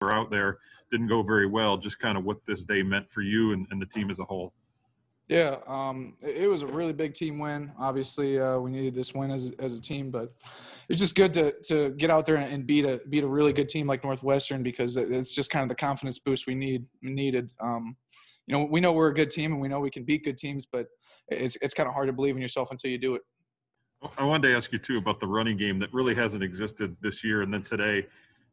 were out there didn't go very well. Just kind of what this day meant for you and the team as a whole. Yeah, it was a really big team win. Obviously, we needed this win as a team, but it's just good to get out there and beat a really good team like Northwestern, because it's just kind of the confidence boost we needed. We know we're a good team and we know we can beat good teams, but it's kind of hard to believe in yourself until you do it. I wanted to ask you too about the running game that really hasn't existed this year, and then today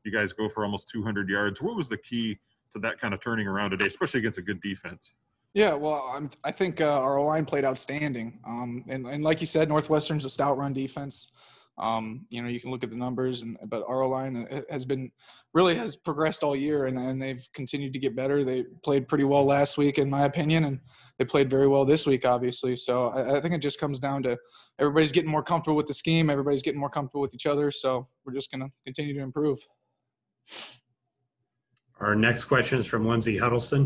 you guys go for almost 200 yards. What was the key to that kind of turning around today, especially against a good defense? Yeah, well, I think our O-line played outstanding. And like you said, Northwestern's a stout run defense. You can look at the numbers, but our O-line has progressed all year, and they've continued to get better. They played pretty well last week, in my opinion, and they played very well this week, obviously. So I think it just comes down to everybody's getting more comfortable with the scheme. Everybody's getting more comfortable with each other. So we're just going to continue to improve. Our next question is from Lindsey Huddleston.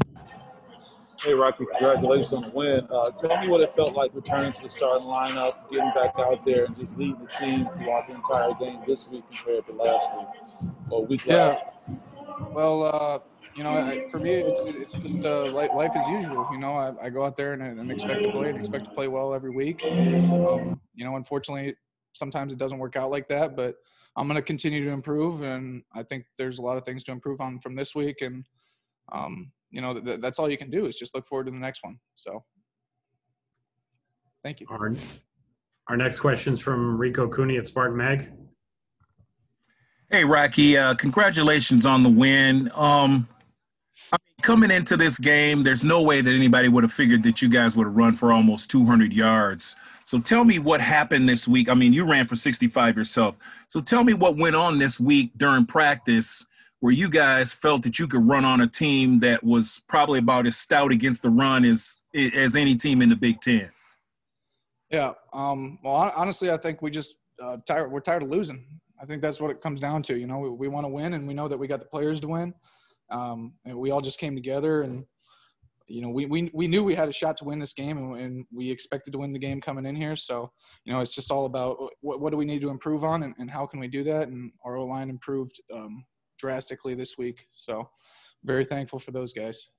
Hey, Rocky, congratulations on the win. Tell me what it felt like returning to the starting lineup, getting back out there, and just leading the team throughout the entire game this week compared to last week or week last. Well, for me, it's just life as usual. I go out there and expect to play and expect to play well every week. Unfortunately, sometimes it doesn't work out like that, but I'm going to continue to improve, and I think there's a lot of things to improve on from this week, and that's all you can do is just look forward to the next one. So thank you. Our next question is from Rico Cooney at Spartan Mag. Hey, Rocky, congratulations on the win. Coming into this game, there's no way that anybody would have figured that you guys would have run for almost 200 yards. So tell me what happened this week. You ran for 65 yourself. So tell me what went on this week during practice where you guys felt that you could run on a team that was probably about as stout against the run as any team in the Big Ten. Yeah. Well, honestly, I think we're tired of losing. I think that's what it comes down to. We want to win, and we know that we got the players to win. And we all just came together, and we knew we had a shot to win this game, and we expected to win the game coming in here. So it's just all about what do we need to improve on, and how can we do that. And our O-line improved drastically this week, so very thankful for those guys.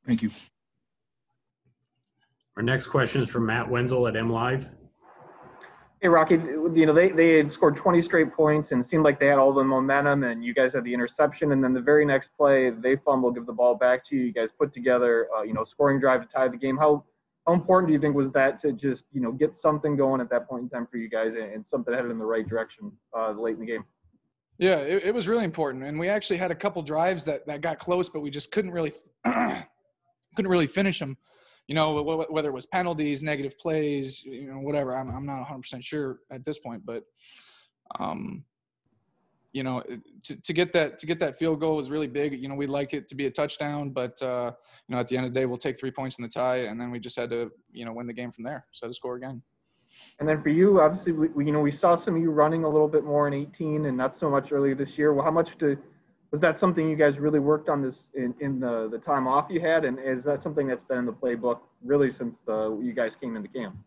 Thank you. Our next question is from Matt Wenzel at M Live. Hey, Rocky, they had scored 20 straight points and it seemed like they had all the momentum, and you guys had the interception, and then the very next play they fumble, give the ball back to you. You guys put together scoring drive to tie the game. How important do you think was that to just get something going at that point in time for you guys and something headed in the right direction late in the game? Yeah, it was really important, and we actually had a couple drives that got close, but we just couldn't really finish them. Whether it was penalties, negative plays, whatever. I'm not 100% sure at this point, but to get that field goal was really big. We'd like it to be a touchdown, but at the end of the day, we'll take 3 points in the tie, and then we just had to win the game from there. So to score again. And then for you, obviously, we saw some of you running a little bit more in 18 and not so much earlier this year. Well, was that something you guys really worked on this in the time off you had? And is that something that's been in the playbook really since you guys came into camp?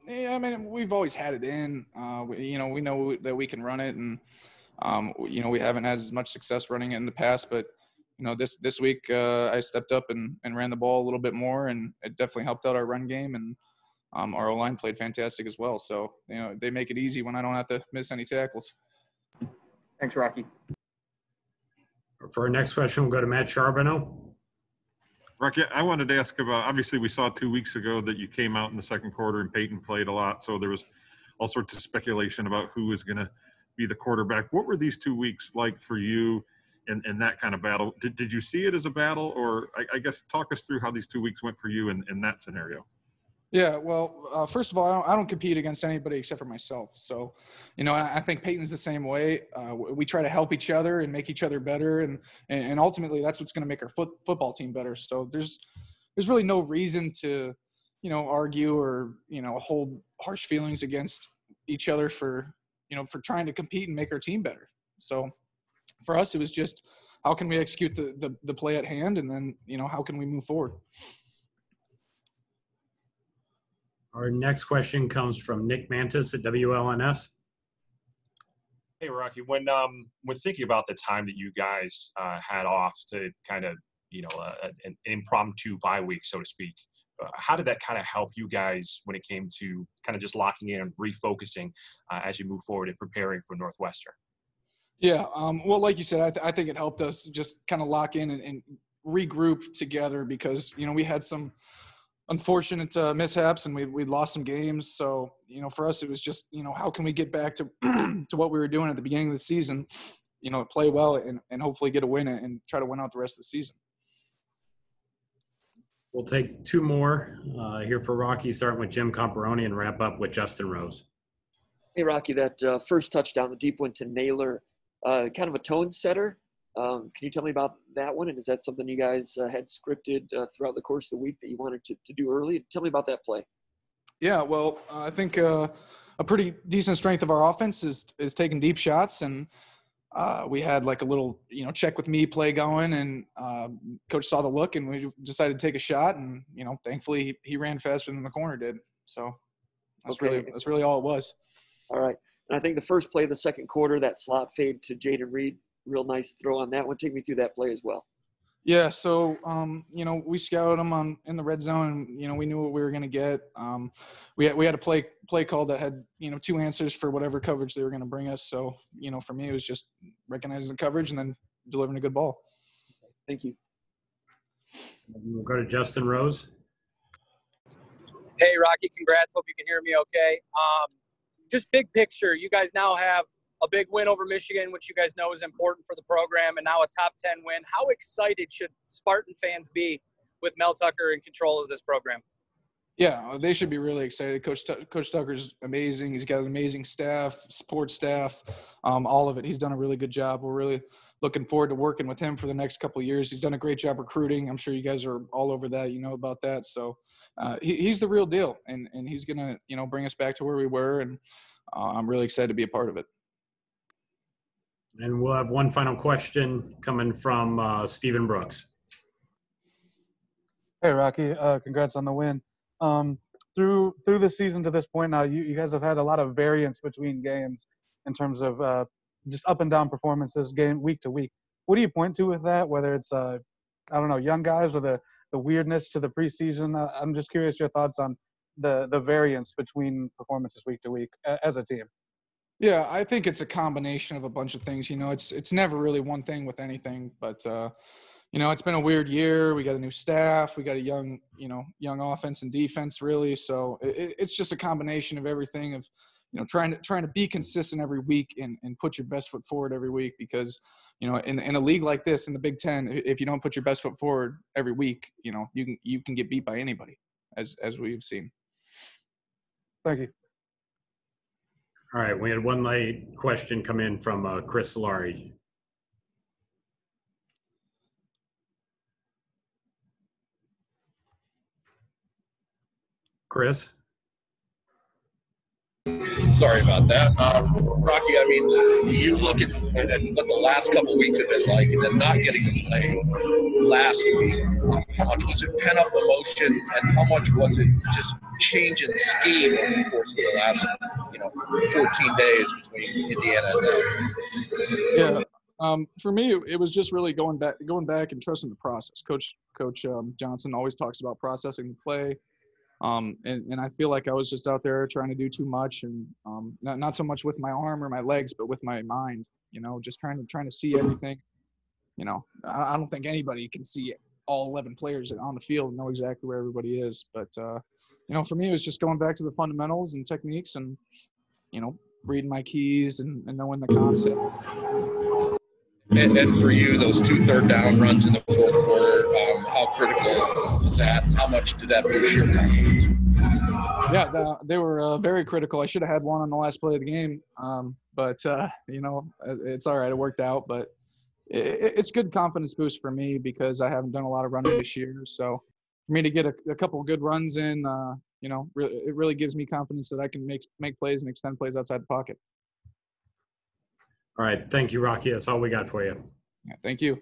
Yeah, we've always had it in. We know that we can run it, and we haven't had as much success running it in the past, but this week I stepped up and ran the ball a little bit more, and it definitely helped out our run game, and our O-line played fantastic as well. So, they make it easy when I don't have to miss any tackles. Thanks, Rocky. For our next question, we'll go to Matt Charbonneau. Rocky, I wanted to ask about, obviously we saw 2 weeks ago that you came out in the second quarter and Peyton played a lot. So there was all sorts of speculation about who was going to be the quarterback. What were these 2 weeks like for you in that kind of battle? Did you see it as a battle, or I guess talk us through how these 2 weeks went for you in that scenario? Yeah, well, first of all, I don't compete against anybody except for myself. So, I think Peyton's the same way. We try to help each other and make each other better, and ultimately that's what's going to make our football team better. So there's really no reason to, argue or hold harsh feelings against each other for trying to compete and make our team better. So for us, it was just how can we execute the play at hand, and then how can we move forward. Our next question comes from Nick Mantis at WLNS. Hey, Rocky, when thinking about the time that you guys had off to kind of, an impromptu bye week, so to speak, how did that kind of help you guys when it came to kind of just locking in and refocusing as you move forward and preparing for Northwestern? Yeah. Well, like you said, I think it helped us just kind of lock in and regroup together because, we had some unfortunate mishaps and we lost some games. So, for us, it was just, how can we get back to, to what we were doing at the beginning of the season, play well and hopefully get a win and try to win out the rest of the season. We'll take two more here for Rocky, starting with Jim Comparoni and wrap up with Justin Rose. Hey, Rocky, that first touchdown, the deep one to Naylor, kind of a tone setter. Can you tell me about that one? And is that something you guys had scripted throughout the course of the week that you wanted to do early? Tell me about that play. Yeah, well, I think a pretty decent strength of our offense is taking deep shots, and we had like a little, check with me play going, and coach saw the look, and we decided to take a shot, and thankfully he ran faster than the corner did. So that's really all it was. All right, and I think the first play of the second quarter, that slot fade to Jaden Reed, real nice throw on that one. Take me through that play as well. Yeah, so we scouted them in the red zone. And, we knew what we were going to get. We had a play call that had two answers for whatever coverage they were going to bring us. So for me, it was just recognizing the coverage and then delivering a good ball. Thank you. We'll go to Justin Rose. Hey, Rocky, congrats. Hope you can hear me okay. Just big picture, you guys now have a big win over Michigan, which you guys know is important for the program, and now a top 10 win. How excited should Spartan fans be with Mel Tucker in control of this program? Yeah, they should be really excited. Coach Tucker's amazing. He's got an amazing staff, support staff, all of it. He's done a really good job. We're really looking forward to working with him for the next couple of years. He's done a great job recruiting. I'm sure you guys are all over that. You know about that. So he's the real deal, and he's going to, bring us back to where we were, and I'm really excited to be a part of it. And we'll have one final question coming from Stephen Brooks. Hey, Rocky. Congrats on the win. Through the season to this point now, you guys have had a lot of variance between games in terms of just up and down performances game week to week. What do you point to with that, whether it's, young guys or the weirdness to the preseason? I'm just curious your thoughts on the variance between performances week to week as a team. Yeah, I think it's a combination of a bunch of things. It's never really one thing with anything, but it's been a weird year. We got a new staff. We got a young offense and defense, really. So it's just a combination of everything of, trying to be consistent every week and put your best foot forward every week because, in a league like this, in the Big Ten, if you don't put your best foot forward every week, you can get beat by anybody, as we've seen. Thank you. All right, we had one late question come in from Chris Solari. Chris? Sorry about that. Rocky, I mean, you look at what the last couple of weeks have been like and then not getting to play last week. How much was it pent-up emotion and how much was it just change in scheme over the course of the last, 14 days between Indiana and them? Yeah. For me, it was just really going back and trusting the process. Coach Johnson always talks about processing the play. And I feel like I was just out there trying to do too much and not so much with my arm or my legs, but with my mind, just trying to see everything. I don't think anybody can see all 11 players on the field and know exactly where everybody is. But, for me, it was just going back to the fundamentals and techniques and, reading my keys and knowing the concept. And for you, those 2 third down runs in the fourth quarter, how critical was that? And how much did that boost your confidence? Yeah, they were very critical. I should have had one on the last play of the game, but it's all right. It worked out, but it's good confidence boost for me because I haven't done a lot of running this year. So for me to get a couple of good runs in, it really gives me confidence that I can make plays and extend plays outside the pocket. All right. Thank you, Rocky. That's all we got for you. Yeah, thank you.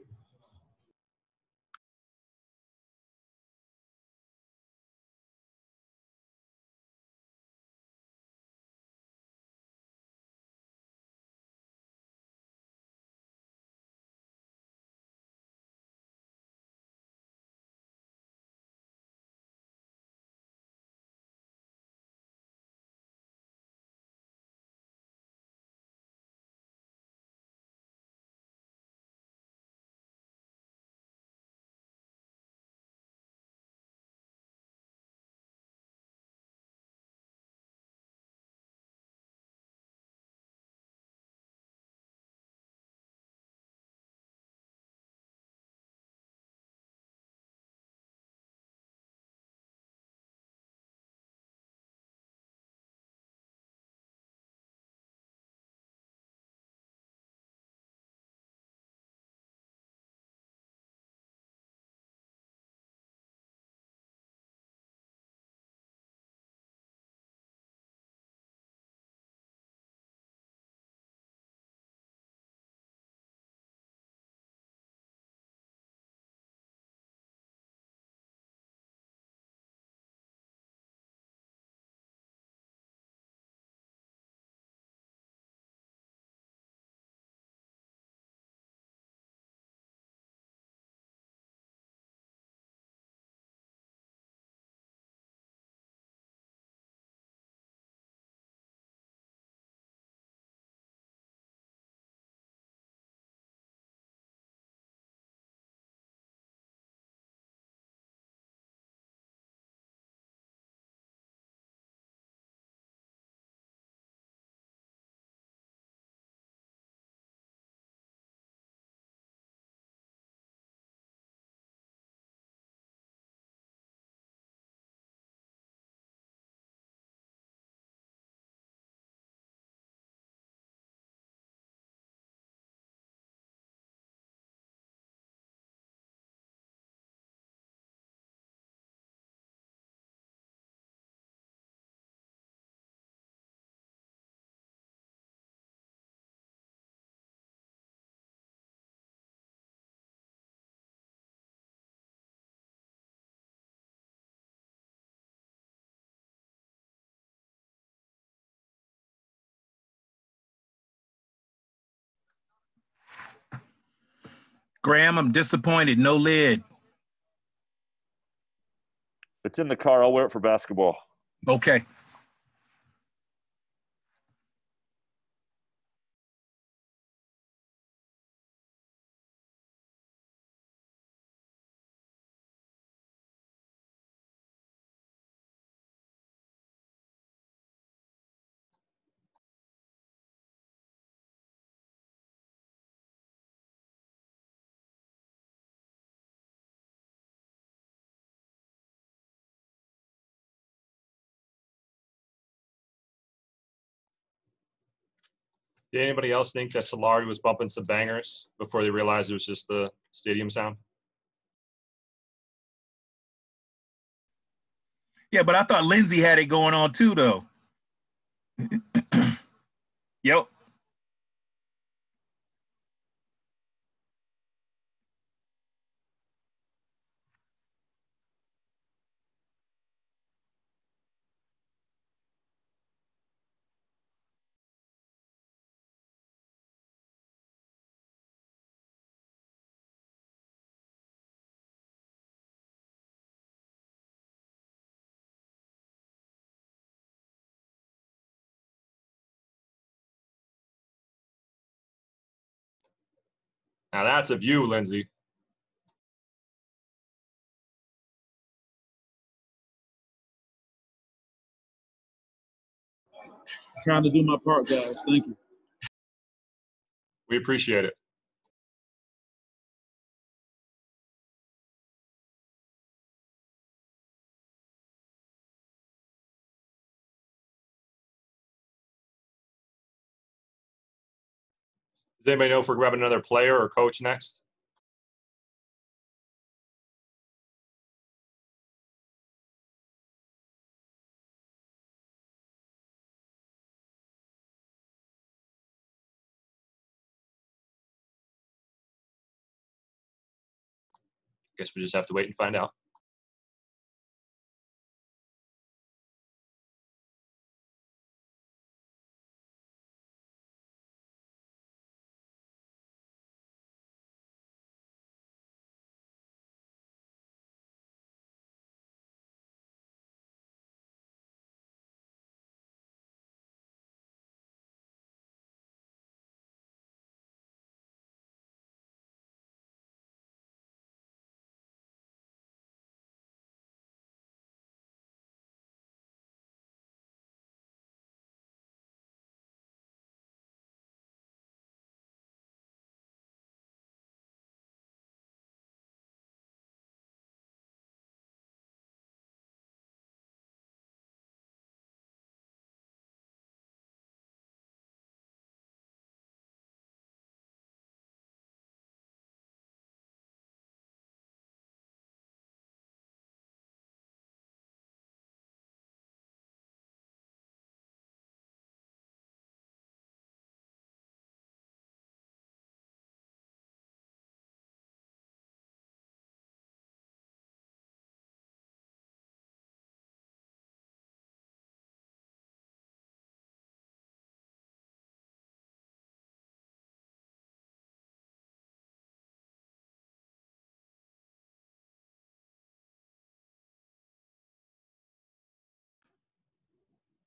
Graham, I'm disappointed. No lid. It's in the car. I'll wear it for basketball. Okay. Did anybody else think that Solari was bumping some bangers before they realized it was just the stadium sound? Yeah, but I thought Lindsay had it going on too, though. Yep. Now that's a view, Lindsay. Trying to do my part, guys. Thank you. We appreciate it. Does anybody know if we're grabbing another player or coach next? Guess we just have to wait and find out.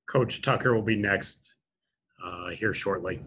Coach Tucker will be next here shortly.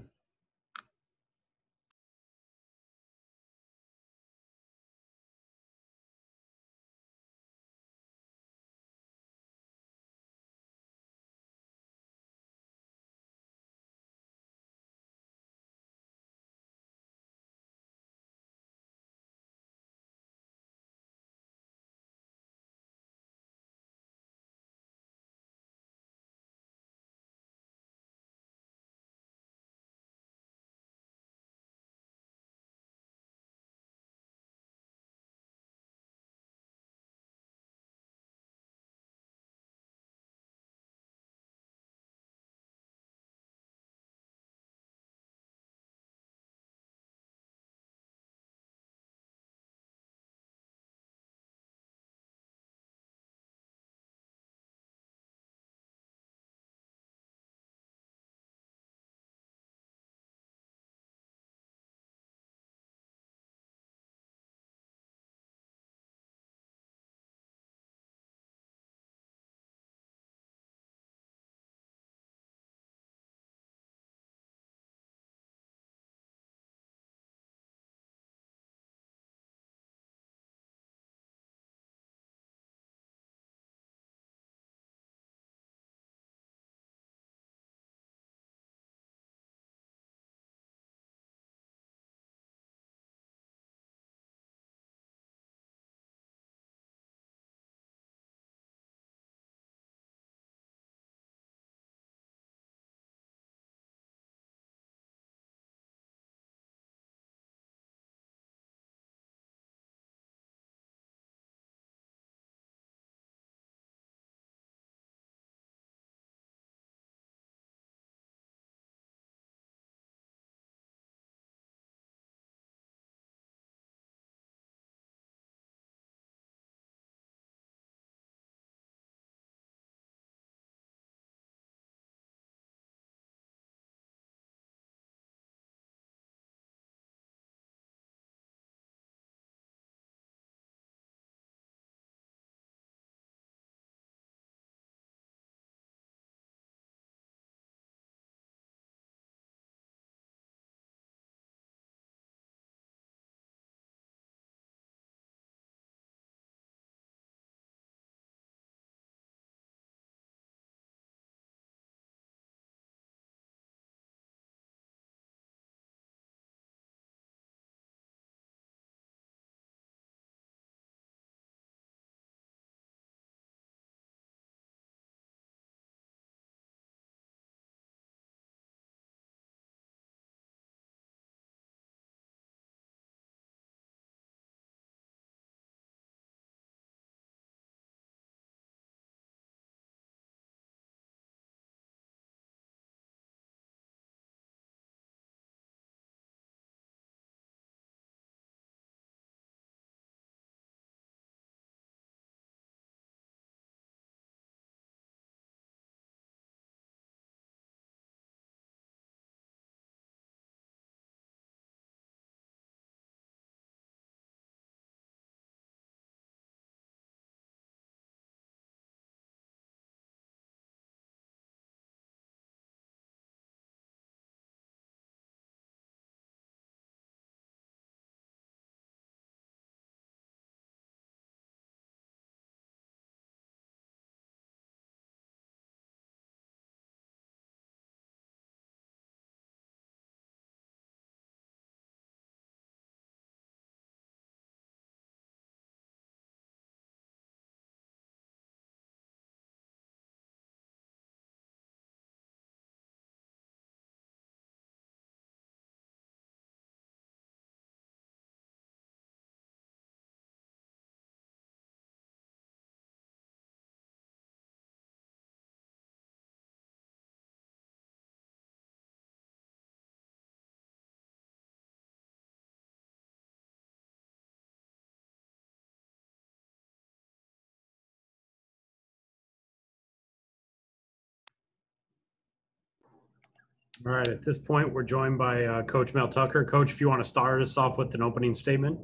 All right, at this point, we're joined by Coach Mel Tucker. Coach, if you want to start us off with an opening statement.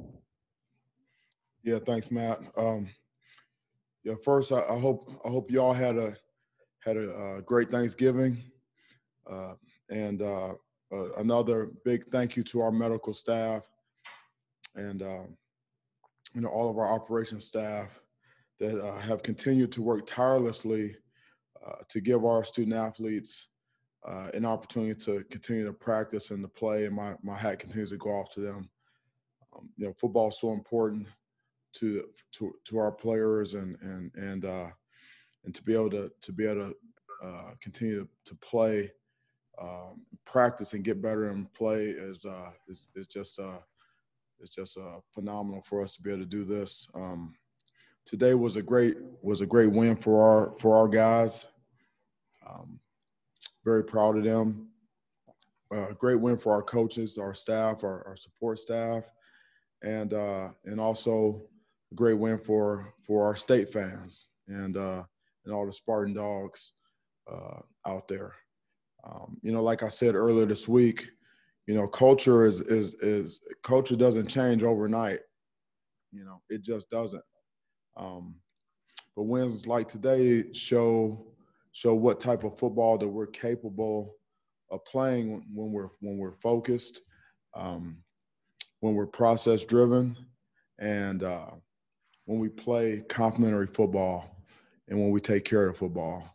Yeah, thanks, Matt. Yeah, first, I hope y'all had a great Thanksgiving, and another big thank you to our medical staff and all of our operations staff that have continued to work tirelessly to give our student athletes an opportunity to continue to practice and to play, and my hat continues to go off to them. Football is so important to our players, and to be able to continue to play, practice, and get better and play is just phenomenal for us to be able to do this. Today was a great win for our guys. Very proud of them. Great win for our coaches, our staff, our support staff, and also a great win for our state fans and all the Spartan Dogs out there. Like I said earlier this week, culture culture doesn't change overnight. It just doesn't. But wins like today show what type of football that we're capable of playing when we're focused, when we're process driven, and when we play complementary football and when we take care of the football.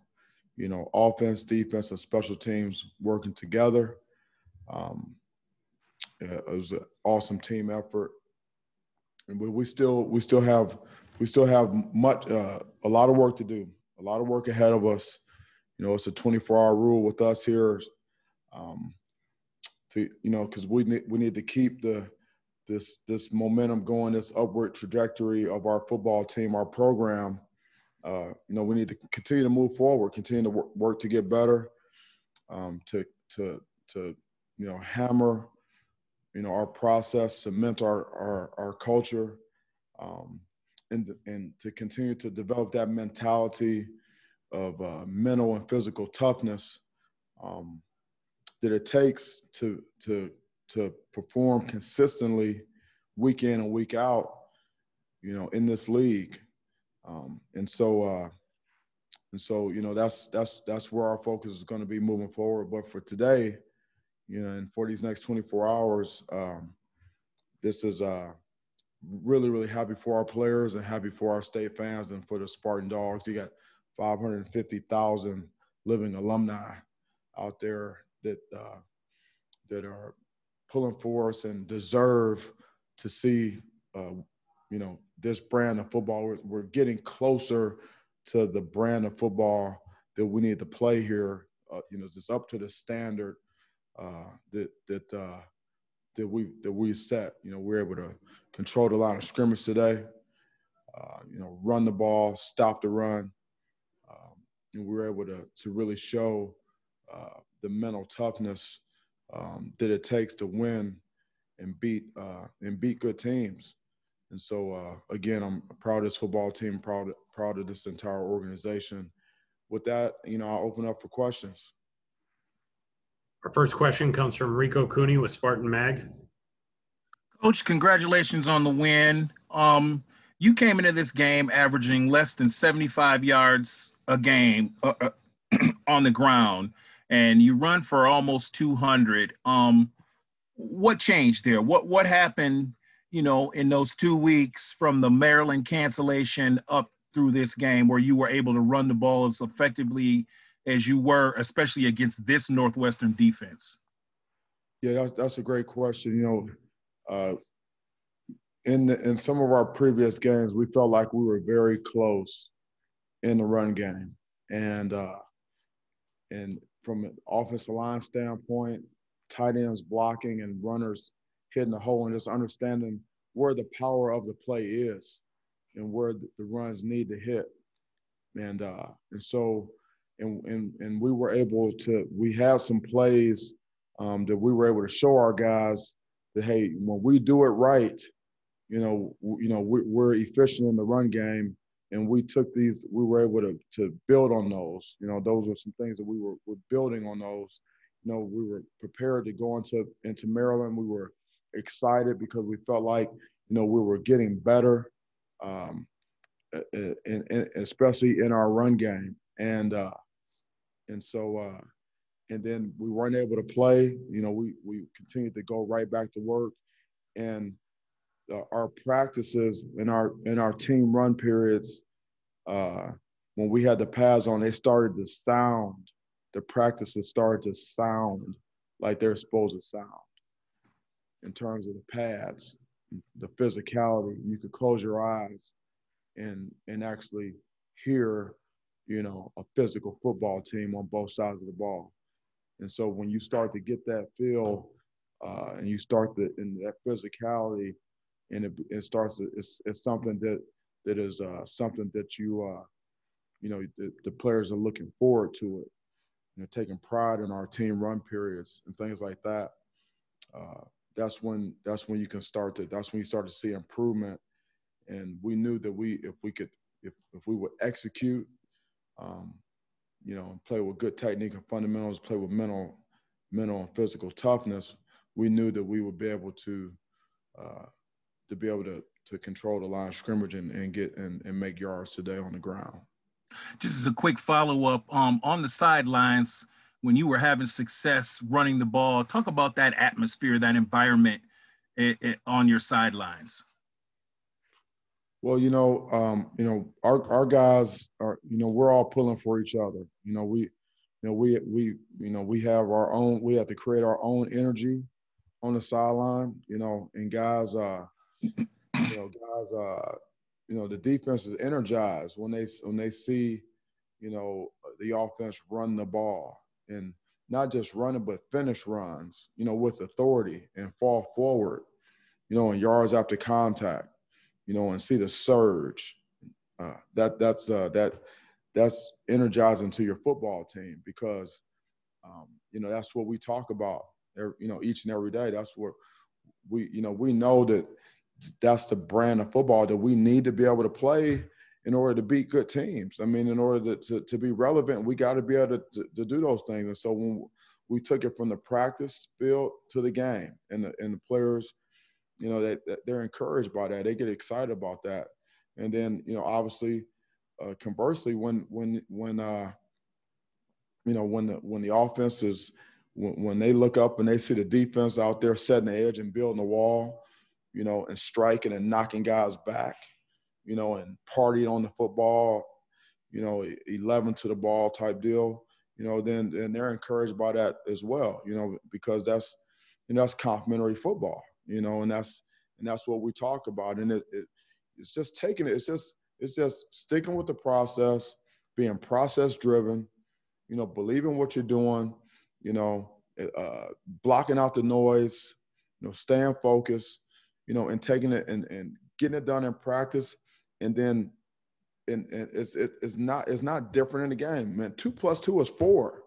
Offense, defense, and special teams working together. It was an awesome team effort, and we still have much a lot of work to do, a lot of work ahead of us. It's a 24-hour rule with us here, because we need to keep this momentum going, this upward trajectory of our football team, our program. We need to continue to move forward, continue to work to get better, to hammer, our process, cement our culture, and to continue to develop that mentality of mental and physical toughness that it takes to perform consistently week in and week out, in this league. And so that's where our focus is going to be moving forward. But for today, and for these next 24 hours, this is really, really happy for our players and happy for our state fans and for the Spartan Dogs. You got 550,000 living alumni out there that are pulling for us and deserve to see, this brand of football. We're getting closer to the brand of football that we need to play here. It's up to the standard that we set. We're able to control the line of scrimmage today. Run the ball, stop the run. And we're able to really show the mental toughness that it takes to win and beat good teams. And so, again, I'm proud of this football team, proud of this entire organization. With that, I'll open up for questions. Our first question comes from Rico Cooney with Spartan Mag. Coach, congratulations on the win. You came into this game averaging less than 75 yards a game on the ground, and you run for almost 200. What changed there? What happened, in those 2 weeks from the Maryland cancellation up through this game where you were able to run the ball as effectively as you were, especially against this Northwestern defense? Yeah, that's a great question. In some of our previous games, we felt like we were very close in the run game, and from an offensive line standpoint, tight ends blocking and runners hitting the hole and just understanding where the power of the play is and where the runs need to hit, and so we were able to. We had some plays that we were able to show our guys that, hey, when we do it right, we're efficient in the run game, and we were able to build on those. Those are some things that we're building on those, we were prepared to go into Maryland. We were excited because we felt like, we were getting better, especially in our run game. And so and then we weren't able to play. We continued to go right back to work, and our practices and our team run periods, when we had the pads on, they started to sound. The practices started to sound like they're supposed to sound in terms of the pads, the physicality. You could close your eyes and actually hear, a physical football team on both sides of the ball. And so when you start to get that feel, and you start in that physicality, and it starts, it's something that is something that the players are looking forward to it, taking pride in our team run periods and things like that. That's when you can that's when you start to see improvement. And we knew that if we would execute, and play with good technique and fundamentals, play with mental and physical toughness, we knew that we would be able to control the line of scrimmage and get and make yards today on the ground. Just as a quick follow-up, on the sidelines, when you were having success running the ball, talk about that atmosphere, that environment on your sidelines. Well, our guys are, we're all pulling for each other. We have our own. We have to create our own energy on the sideline. And guys, the defense is energized when they see, the offense run the ball, and not just running, but finish runs, with authority and fall forward, and yards after contact, and see the surge. That's energizing to your football team, because, that's what we talk about, each and every day. That's what we know that's the brand of football that we need to be able to play in order to beat good teams. I mean, in order to be relevant, we got to be able to do those things. And so when we took it from the practice field to the game, and the players, they're encouraged by that. They get excited about that. And then, obviously, conversely, when the offense is, when they look up and they see the defense out there setting the edge and building the wall, and striking and knocking guys back, and partying on the football, 11 to the ball type deal, then they're encouraged by that as well, because that's complimentary football, and that's what we talk about. And it's just taking it. It's just sticking with the process, being process driven, believing what you're doing, blocking out the noise, staying focused, and taking it and getting it done in practice. And then it's not different in the game, man. 2 + 2 is 4.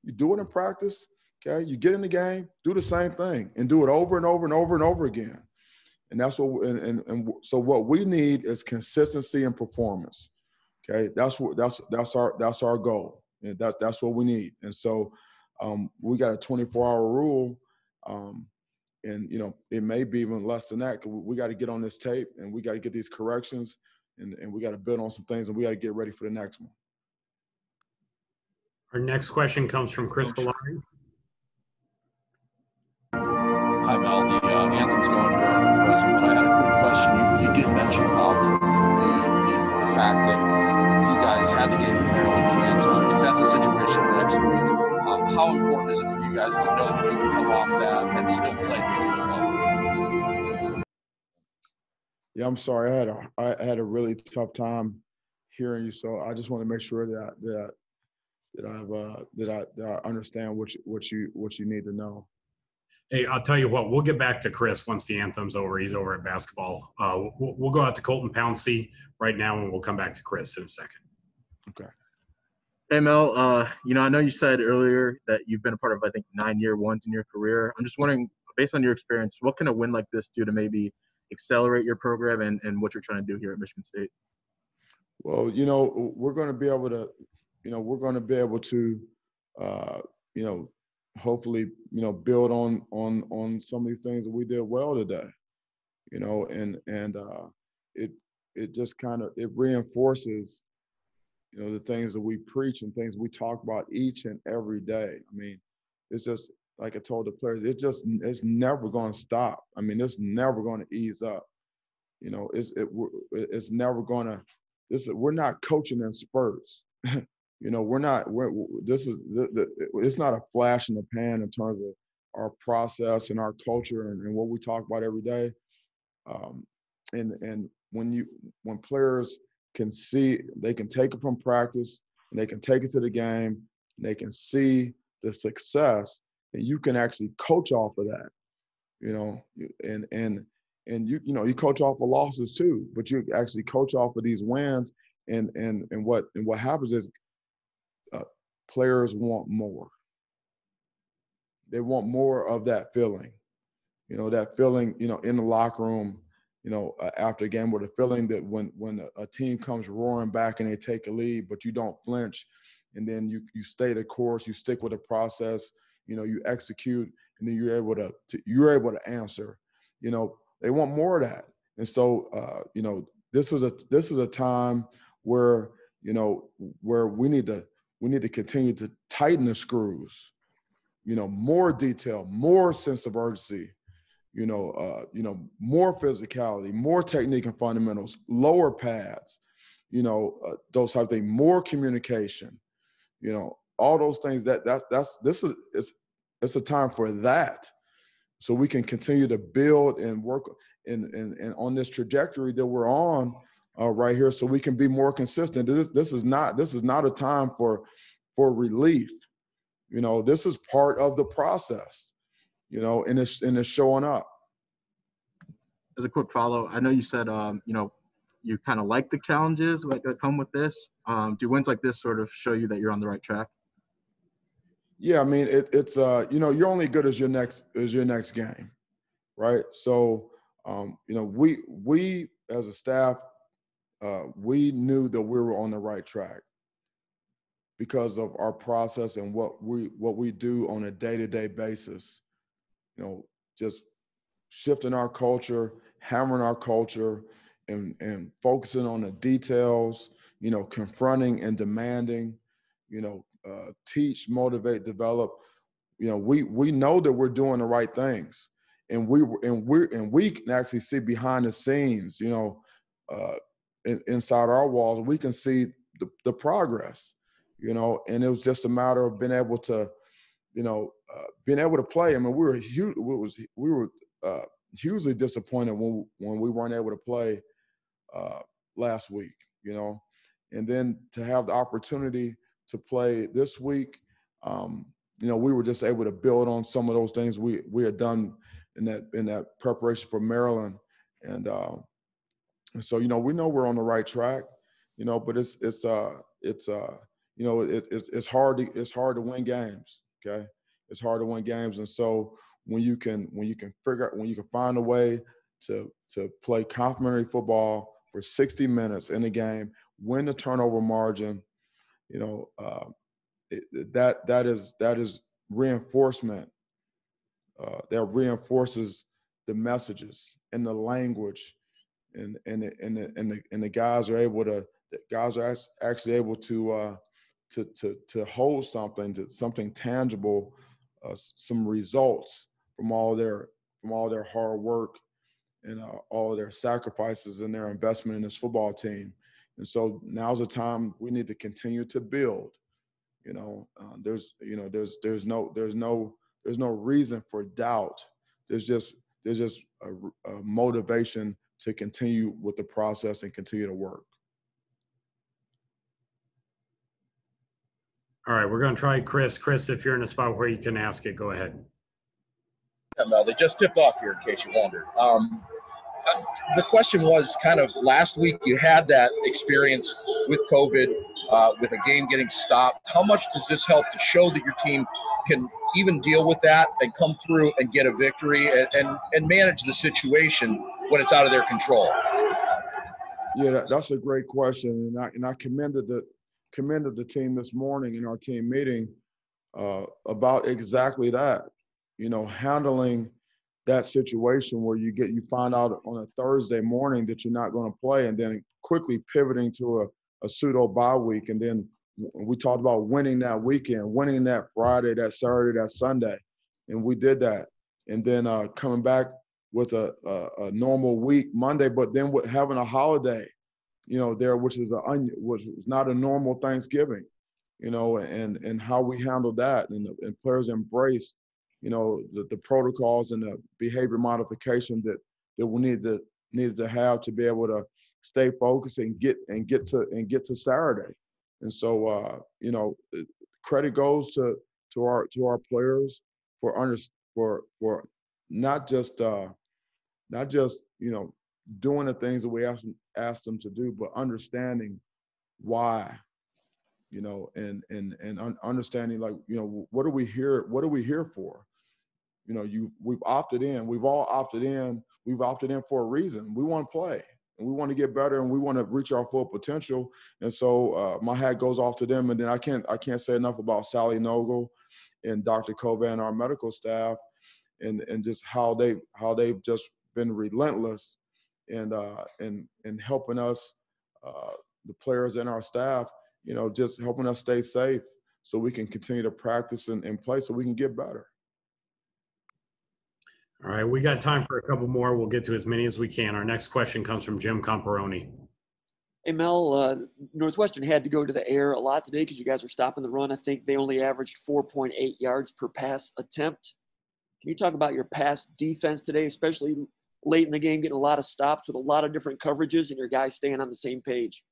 You do it in practice, okay? You get in the game, do the same thing, and do it over and over and over and over again. And that's what so what we need is consistency and performance. Okay, that's our goal, and that's what we need. And so we got a 24-hour rule. And, it may be even less than that, because we got to get on this tape, and we got to get these corrections, and we got to build on some things, and we got to get ready for the next one. Our next question comes from Chris Kalari. Hi, Mel. The anthem's going very impressive, but I had a quick question. You did mention about the fact that you guys had the game in Maryland canceled. If that's a situation next week, how important is it for you guys to know that you can come off that and still play good football? Yeah, I'm sorry. I had a really tough time hearing you, so I just want to make sure that I understand what you need to know. Hey, I'll tell you what, we'll get back to Chris once the anthem's over. He's over at basketball. We'll go out to Colton Pouncey right now, and we'll come back to Chris in a second. Okay. Hey, Mel, I know you said earlier that you've been a part of, I think, 9 year ones in your career. I'm just wondering, based on your experience, what can a win like this do to maybe accelerate your program and what you're trying to do here at Michigan State? Well, we're going to be able to, hopefully, build on some of these things that we did well today, and it just kind of, it reinforces, the things that we preach and things we talk about each and every day. I mean, it's just like I told the players, it's never going to stop. I mean, it's never going to ease up. It's never going to. We're not coaching in spurts. It's not a flash in the pan in terms of our process and our culture and what we talk about every day. And when players can see, they can take it from practice and they can take it to the game and they can see the success, and you can actually coach off of that, and you coach off of losses too, but you actually coach off of these wins, and what happens is players want more. They want more of that feeling, that feeling, in the locker room, after a game, where the feeling that when a team comes roaring back and they take a lead, but you don't flinch, and then you stay the course, you stick with the process, you execute, and then you're able to answer. They want more of that, and so this is a time where where we need to continue to tighten the screws, more detail, more sense of urgency, more physicality, more technique and fundamentals, lower pads, those type of things, more communication, all those things. It's a time for that, so we can continue to build and work and on this trajectory that we're on right here, so we can be more consistent. This is not a time for relief. This is part of the process, and it's showing up. As a quick follow, I know you said, you kind of like the challenges that come with this. Do wins like this sort of show you that you're on the right track? Yeah, I mean, it's you're only good as your next game, right? So, we as a staff, we knew that we were on the right track because of our process and what we do on a day-to-day basis. Just shifting our culture, hammering our culture, and focusing on the details, confronting and demanding, teach, motivate, develop. We know that we're doing the right things, and we can actually see behind the scenes, inside our walls, we can see the progress, and it was just a matter of being able to play. I mean, we were hugely disappointed when we weren't able to play last week, and then to have the opportunity to play this week, we were just able to build on some of those things we had done in that preparation for Maryland, and so we know we're on the right track, but it's hard to win games. Okay, it's hard to win games, and so when you can find a way to play complementary football for 60 minutes in a game, win the turnover margin, that is reinforcement. That reinforces the messages and the language, and the guys are able to. The guys are actually able to hold something tangible, some results from all their hard work and all of their sacrifices and their investment in this football team. And so now's the time we need to continue to build. There's no reason for doubt. There's just a motivation to continue with the process and continue to work. All right, we're going to try Chris. Chris, if you're in a spot where you can ask it, go ahead. Yeah, Mel, they just tipped off here, in case you wondered. The question was kind of last week you had that experience with COVID, with a game getting stopped. How much does this help to show that your team can even deal with that and come through and get a victory and manage the situation when it's out of their control? Yeah, that's a great question, and I commended the team this morning in our team meeting about exactly that. Handling that situation where you find out on a Thursday morning that you're not going to play, and then quickly pivoting to a pseudo bye week, and then we talked about winning that weekend, winning that Friday, that Saturday, that Sunday, and we did that, and then coming back with a normal week Monday, but then with having a holiday, there, which is not a normal Thanksgiving, and how we handled that, and players embraced, the protocols and the behavior modification that we needed to have to be able to stay focused and get to Saturday. And so, credit goes to our players for not just doing the things that we asked them to do, but understanding why, and understanding, like, what are we here for? We've opted in. We've all opted in. We've opted in for a reason. We want to play, and we want to get better, and we want to reach our full potential. And so my hat goes off to them. And then I can't say enough about Sally Nogle and Dr. Coban, our medical staff, and just how they've just been relentless and helping us, the players and our staff, just helping us stay safe so we can continue to practice and play so we can get better. All right, we got time for a couple more. We'll get to as many as we can. Our next question comes from Jim Comparoni. Hey, Mel, Northwestern had to go to the air a lot today because you guys were stopping the run. I think they only averaged 4.8 yards per pass attempt. Can you talk about your pass defense today, especially late in the game, getting a lot of stops with a lot of different coverages and your guys staying on the same page?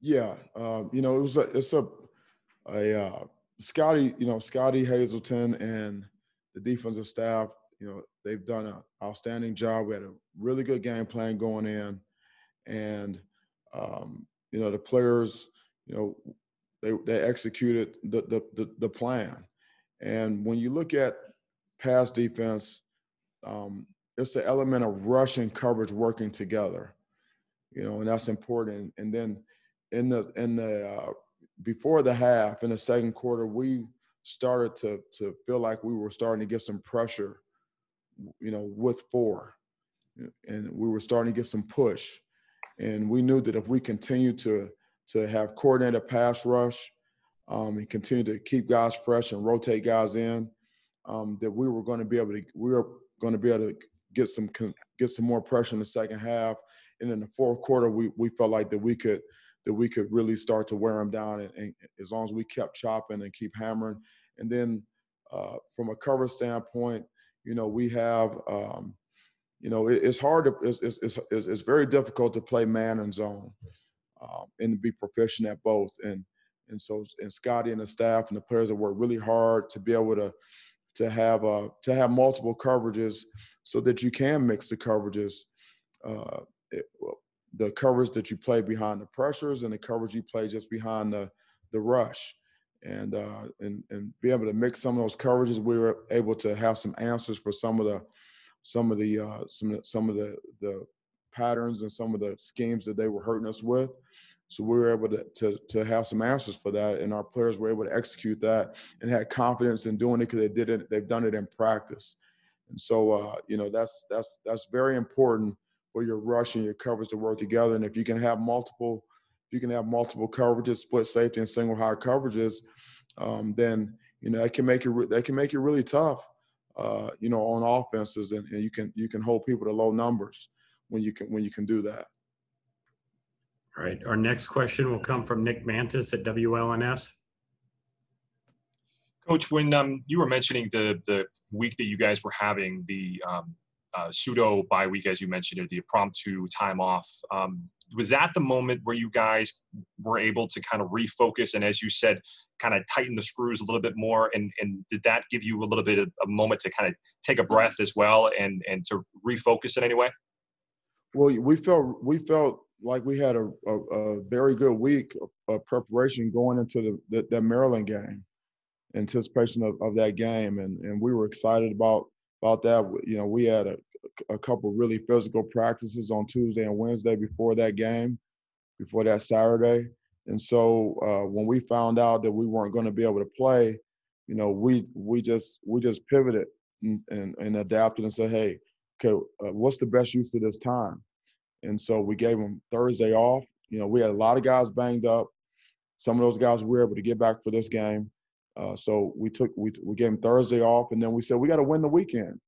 Yeah, it's Scotty Hazelton and the defensive staff. They've done an outstanding job. We had a really good game plan going in, and the players, they executed the plan. And when you look at pass defense, it's the element of rush and coverage working together, and that's important. And then in the before the half, in the second quarter, we started to feel like we were starting to get some pressure, with 4, and we were starting to get some push. And we knew that if we continue to have coordinated pass rush, and continue to keep guys fresh and rotate guys in, that we were going to be able to get some more pressure in the second half. And in the fourth quarter, we felt like that we could really start to wear them down, and as long as we kept chopping and keep hammering. And then from a cover standpoint, we have it's hard to it's very difficult to play man and zone, and be proficient at both. And so Scotty and the staff and the players that work really hard to be able to have multiple coverages so that you can mix the coverages. The coverage that you play behind the pressures and the coverage you play just behind the rush, and be able to mix some of those coverages. We were able to have some answers for some of the patterns and some of the schemes that they were hurting us with. So we were able to have some answers for that, and our players were able to execute that and had confidence in doing it because they've done it in practice. And so that's very important for your rush and your coverage to work together. And if you can have multiple coverages, split safety and single high coverages, then that can make it really tough, on offenses, and you can hold people to low numbers when you can do that. All right, our next question will come from Nick Mantis at WLNS. Coach, when you were mentioning the week that you guys were having, the pseudo bye week, as you mentioned, or the impromptu time off, was that the moment where you guys were able to kind of refocus and, as you said, kind of tighten the screws a little bit more? And did that give you a little bit of a moment to kind of take a breath as well and to refocus in any way? Well, we felt like we had a very good week of preparation going into the Maryland game, anticipation of that game, and we were excited about that. We had a couple really physical practices on Tuesday and Wednesday before that game, before that Saturday. And so when we found out that we weren't going to be able to play, we just pivoted and adapted and said, hey, okay, what's the best use of this time? And so we gave them Thursday off. We had a lot of guys banged up. Some of those guys were able to get back for this game. So we gave them Thursday off, and then we said we got to win the weekend.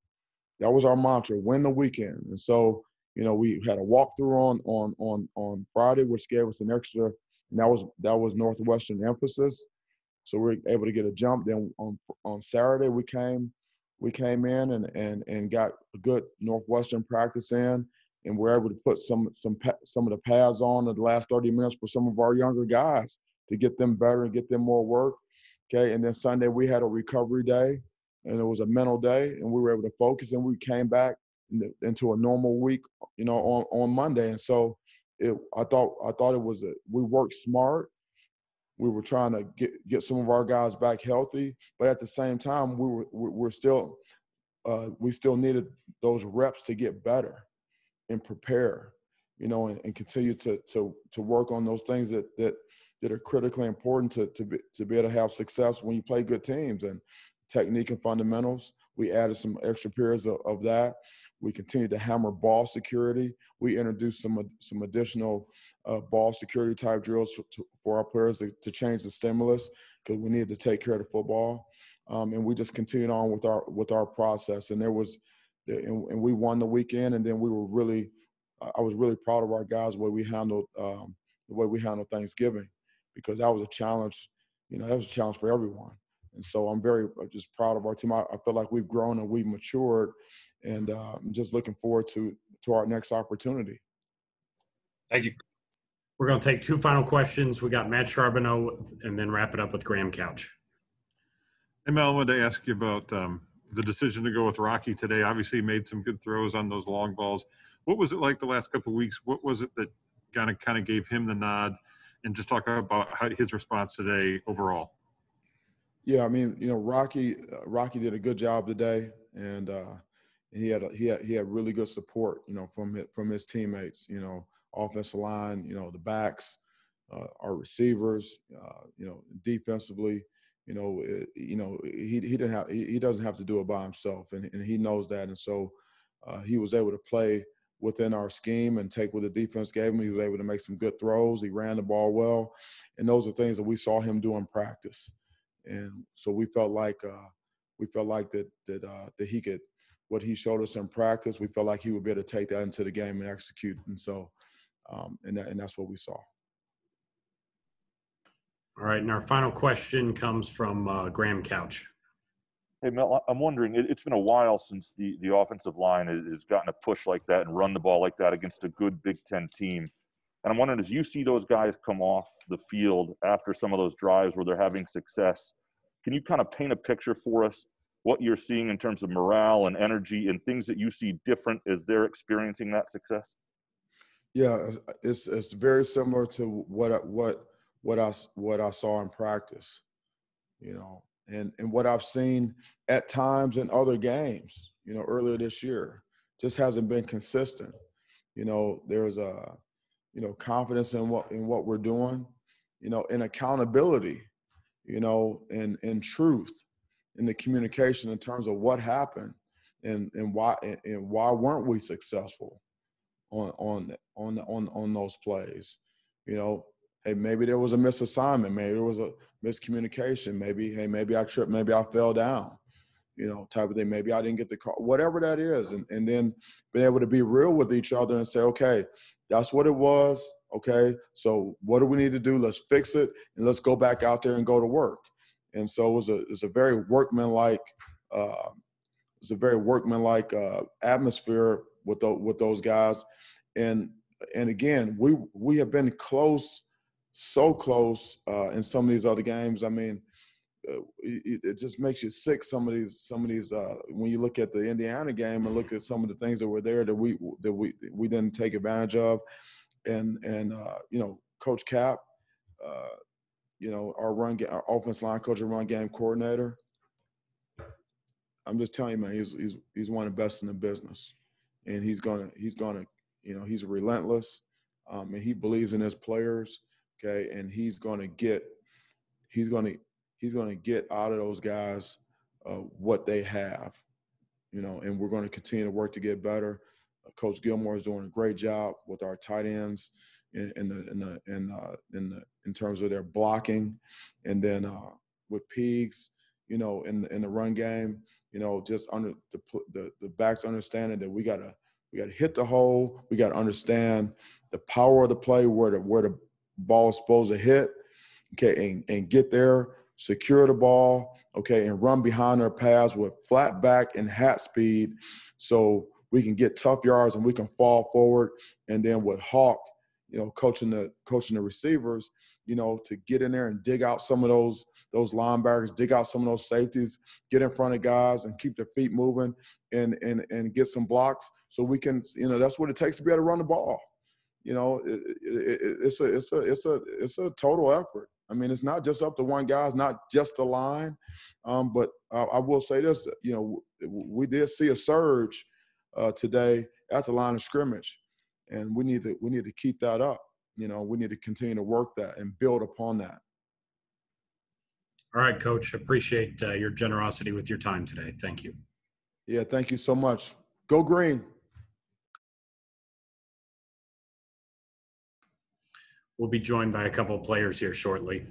That was our mantra: win the weekend. And so we had a walkthrough on Friday, which gave us an extra. And that was Northwestern emphasis. So we were able to get a jump. Then on Saturday we came in and got a good Northwestern practice in, and we're able to put some of the pads on in the last 30 minutes for some of our younger guys to get them better and get them more work. Okay, and then Sunday we had a recovery day, and it was a mental day, and we were able to focus, and we came back into a normal week, on Monday. And so I thought it was we worked smart. We were trying to get some of our guys back healthy, but at the same time, we still needed those reps to get better and prepare, and continue to work on those things that are critically important to be able to have success when you play good teams. And technique and fundamentals, we added some extra periods of that. We continued to hammer ball security. We introduced some additional ball security type drills for our players to change the stimulus, because we needed to take care of the football. And we just continued on with our process. And and we won the weekend. And then I was really proud of our guys, the way we handled Thanksgiving, because that was a challenge. That was a challenge for everyone. And so I'm just proud of our team. I feel like we've grown and we've matured, and I'm just looking forward to our next opportunity. Thank you. We're going to take two final questions. We got Matt Charbonneau, and then wrap it up with Graham Couch. Hey, Mel, I wanted to ask you about the decision to go with Rocky today. Obviously, he made some good throws on those long balls. What was it like the last couple of weeks? What was it that kind of gave him the nod? And just talk about his response today overall. Yeah, I mean, Rocky did a good job today, and he had really good support, from his teammates, offensive line, the backs, our receivers, defensively, he doesn't have to do it by himself, and he knows that, and so he was able to play within our scheme and take what the defense gave him. He was able to make some good throws. He ran the ball well, and those are things that we saw him do in practice. And so we felt like that he could, what he showed us in practice, we felt like he would be able to take that into the game and execute. And so, and that's what we saw. All right, and our final question comes from Graham Couch. Hey, Mel, I'm wondering, it's been a while since the offensive line has gotten a push like that and run the ball like that against a good Big Ten team. And I'm wondering, as you see those guys come off the field after some of those drives where they're having success, can you kind of paint a picture for us what you're seeing in terms of morale and energy and things that you see different as they're experiencing that success? Yeah, it's very similar to what I saw in practice, and what I've seen at times in other games, earlier this year. Just hasn't been consistent. There's a confidence in what we're doing, and accountability, and truth in the communication in terms of what happened and why weren't we successful on those plays. Hey, maybe there was a misassignment, maybe there was a miscommunication, maybe I tripped, maybe I fell down, type of thing. Maybe I didn't get the call, whatever that is. And then being able to be real with each other and say, okay, that's what it was. Okay, so what do we need to do? Let's fix it, and let's go back out there and go to work. And so it's a very workmanlike atmosphere with those guys. And again, we have been close, so close in some of these other games. I mean, it just makes you sick. Some of these when you look at the Indiana game and look at some of the things that were there that we didn't take advantage of, and Coach Cap, our offense line coach and run game coordinator. I'm just telling you, man, he's one of the best in the business, and he's gonna he's relentless, and he believes in his players. Okay, and he's gonna he's going to get out of those guys what they have, and we're going to continue to work to get better. Coach Gilmore is doing a great job with our tight ends in terms of their blocking, and then with Peegs, in the run game, just under the backs understanding that we gotta hit the hole, we gotta understand the power of the play, where the ball is supposed to hit, okay, and get there, secure the ball, okay, and run behind their paths with flat back and hat speed, so we can get tough yards and we can fall forward. And then with Hawk, coaching the receivers, to get in there and dig out some of those linebackers, dig out some of those safeties, get in front of guys and keep their feet moving and get some blocks, so we can, that's what it takes to be able to run the ball. It's a total effort. I mean, it's not just up to one guy. It's not just the line. But I will say this, we did see a surge today at the line of scrimmage, and we need to keep that up. We need to continue to work that and build upon that. All right, Coach. Appreciate your generosity with your time today. Thank you. Yeah, thank you so much. Go Green. We'll be joined by a couple of players here shortly.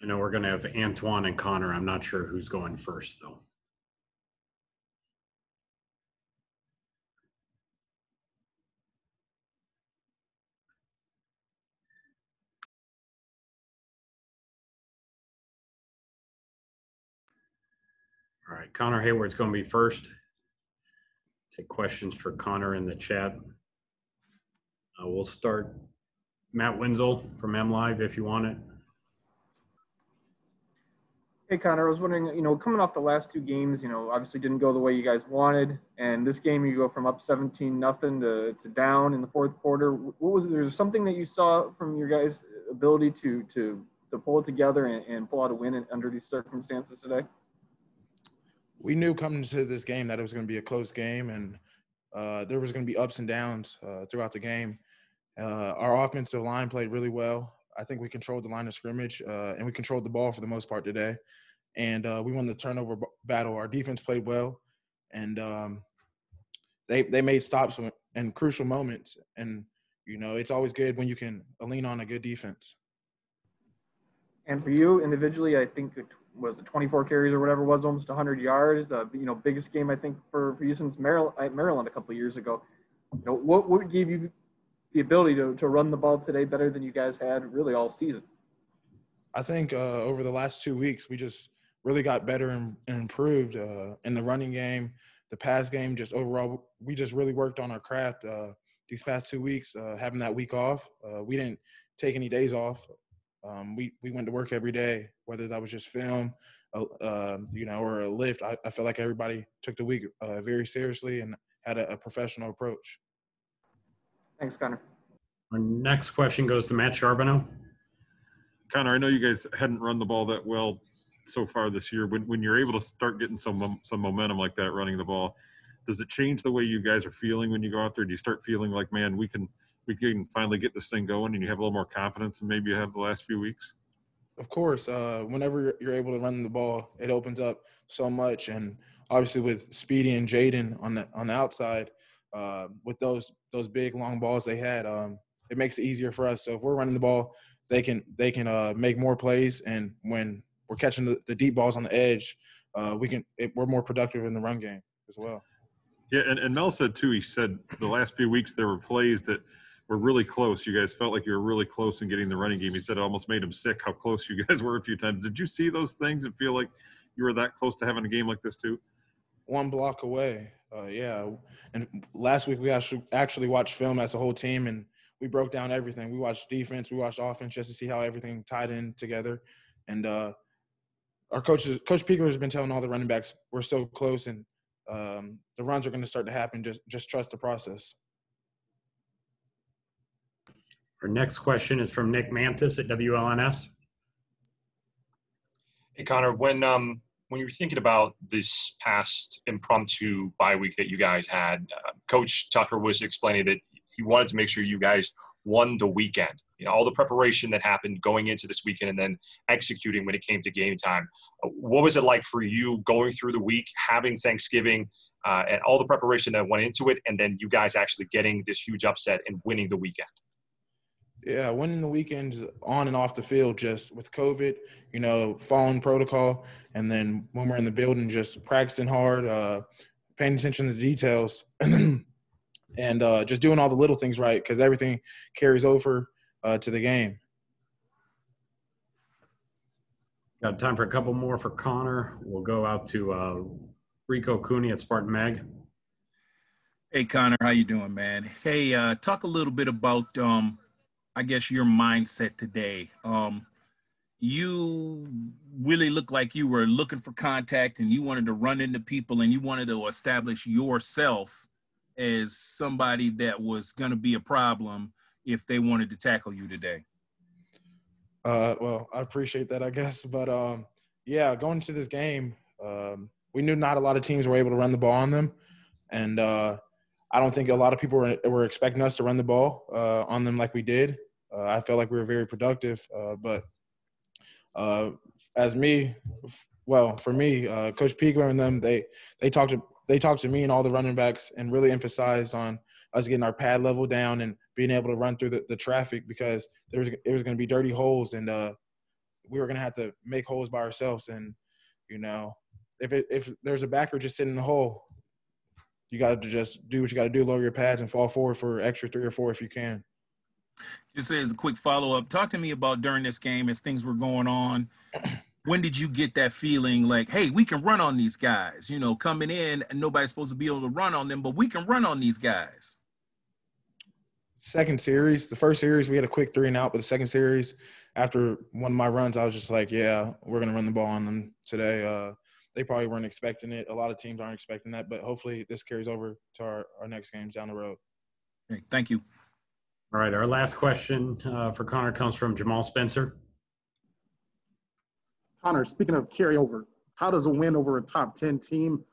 I know we're going to have Antoine and Connor. I'm not sure who's going first, though. All right, Connor Hayward's going to be first. Take questions for Connor in the chat. We'll start Matt Wenzel from MLive if you want it. Hey, Connor, I was wondering, coming off the last two games, obviously didn't go the way you guys wanted. And this game, you go from up 17-0 to down in the fourth quarter. There something that you saw from your guys' ability to pull it together and pull out a win under these circumstances today? We knew coming into this game that it was going to be a close game, and there was going to be ups and downs throughout the game. Our offensive line played really well. I think we controlled the line of scrimmage, and we controlled the ball for the most part today. And we won the turnover battle. Our defense played well, and they made stops in crucial moments. And, it's always good when you can lean on a good defense. And for you individually, I think it was 24 carries or whatever it was, almost 100 yards. Biggest game I think for you since Maryland a couple of years ago. What gave you the ability to run the ball today better than you guys had really all season? I think over the last 2 weeks, we just really got better and improved in the running game, the pass game. Just overall, we just really worked on our craft these past 2 weeks. Having that week off, we didn't take any days off. We went to work every day, whether that was just film, or a lift. I felt like everybody took the week very seriously and had a professional approach. Thanks, Connor. Our next question goes to Matt Charbonneau. Connor, I know you guys hadn't run the ball that well so far this year. When you're able to start getting some momentum like that running the ball, does it change the way you guys are feeling when you go out there? Do you start feeling like, man, we can finally get this thing going, and you have a little more confidence than maybe you have the last few weeks? Of course, whenever you're able to run the ball, it opens up so much. And obviously with Speedy and Jaden on the outside, with those big long balls they had, it makes it easier for us. So if we're running the ball, they can make more plays. And when we're catching the deep balls on the edge, we're more productive in the run game as well. Yeah, and Mel said too, he said the last few weeks there were plays that were really close. You guys felt like you were really close in getting the running game. He said it almost made him sick how close you guys were a few times. Did you see those things and feel like you were that close to having a game like this too? One block away, yeah. And last week we actually watched film as a whole team, and we broke down everything. We watched defense, we watched offense, just to see how everything tied in together. And our Coach Piegler has been telling all the running backs we're so close, and the runs are going to start to happen. Just trust the process. Our next question is from Nick Mantis at WLNS. Hey, Connor, when you were thinking about this past impromptu bye week that you guys had, Coach Tucker was explaining that he wanted to make sure you guys won the weekend. You know, all the preparation that happened going into this weekend and then executing when it came to game time. What was it like for you going through the week, having Thanksgiving, and all the preparation that went into it, and then you guys actually getting this huge upset and winning the weekend? Yeah, winning the weekends on and off the field, just with COVID, you know, following protocol, and then when we're in the building, just practicing hard, paying attention to the details, and just doing all the little things right, because everything carries over to the game. Got time for a couple more for Connor. We'll go out to Rico Cooney at Spartan Mag. Hey, Connor, how you doing, man? Hey, talk a little bit about I guess your mindset today. You really look like you were looking for contact and you wanted to run into people and you wanted to establish yourself as somebody that was going to be a problem if they wanted to tackle you today. Well, I appreciate that, I guess. But, yeah, going into this game, we knew not a lot of teams were able to run the ball on them. And I don't think a lot of people were expecting us to run the ball on them like we did. I felt like we were very productive. But for me, Coach Piegler and them, they talked to me and all the running backs and really emphasized on us getting our pad level down and being able to run through the traffic, because it was going to be dirty holes, and we were going to have to make holes by ourselves. And, you know, if there's a backer just sitting in the hole, you got to just do what you got to do, lower your pads and fall forward for extra 3 or 4 if you can. Just as a quick follow-up, talk to me about during this game as things were going on. When did you get that feeling like, hey, we can run on these guys? You know, coming in, and nobody's supposed to be able to run on them, but we can run on these guys. Second series, the first series, we had a quick 3-and-out, but the second series, after one of my runs, I was just like, yeah, we're going to run the ball on them today. They probably weren't expecting it. A lot of teams aren't expecting that, but hopefully this carries over to our next games down the road. Okay, thank you. All right, our last question for Connor comes from Jamal Spencer. Connor, speaking of carryover, how does a win over a top 10 team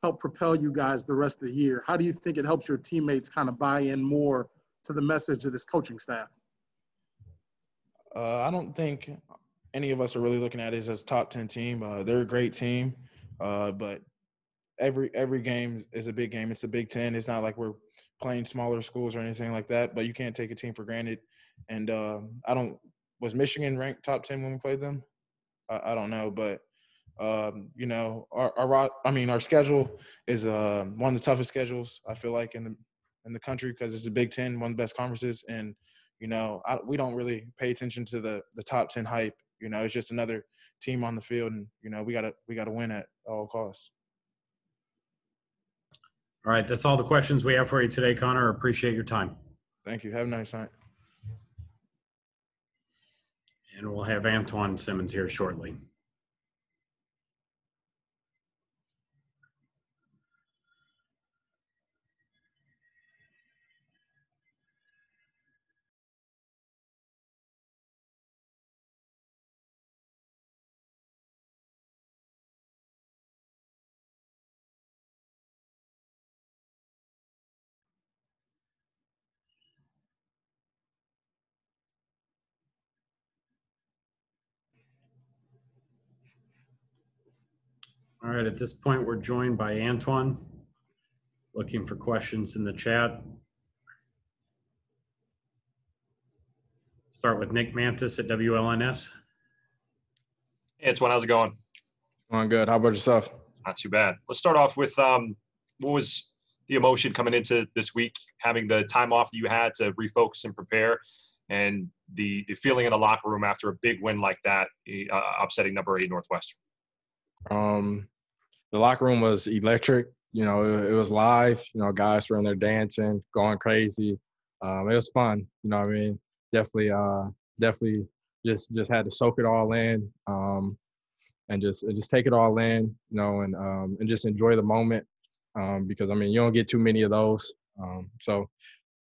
help propel you guys the rest of the year? How do you think it helps your teammates kind of buy in more to the message of this coaching staff? I don't think any of us are really looking at it as a top 10 team. They're a great team, but every game is a big game. It's a Big Ten. It's not like we're playing smaller schools or anything like that, but you can't take a team for granted. And was Michigan ranked top 10 when we played them? I don't know, but you know, our schedule is one of the toughest schedules I feel like in the country, because it's a Big Ten, one of the best conferences, and you know, we don't really pay attention to the top 10 hype. You know, it's just another team on the field, and you know, we gotta win at all costs. All right, that's all the questions we have for you today, Connor. Appreciate your time. Thank you. Have a nice night. And we'll have Antoine Simmons here shortly. All right, at this point, we're joined by Antoine, looking for questions in the chat. Start with Nick Mantis at WLNS. Hey, Antoine, how's it going? Going good. How about yourself? Not too bad. Let's start off with what was the emotion coming into this week, having the time off that you had to refocus and prepare, and the feeling in the locker room after a big win like that, upsetting number 8 Northwestern? The locker room was electric. You know, it was live. You know, guys were in there dancing, going crazy. It was fun. You know what I mean? Definitely just had to soak it all in, and just take it all in, you know, and just enjoy the moment. because I mean you don't get too many of those. So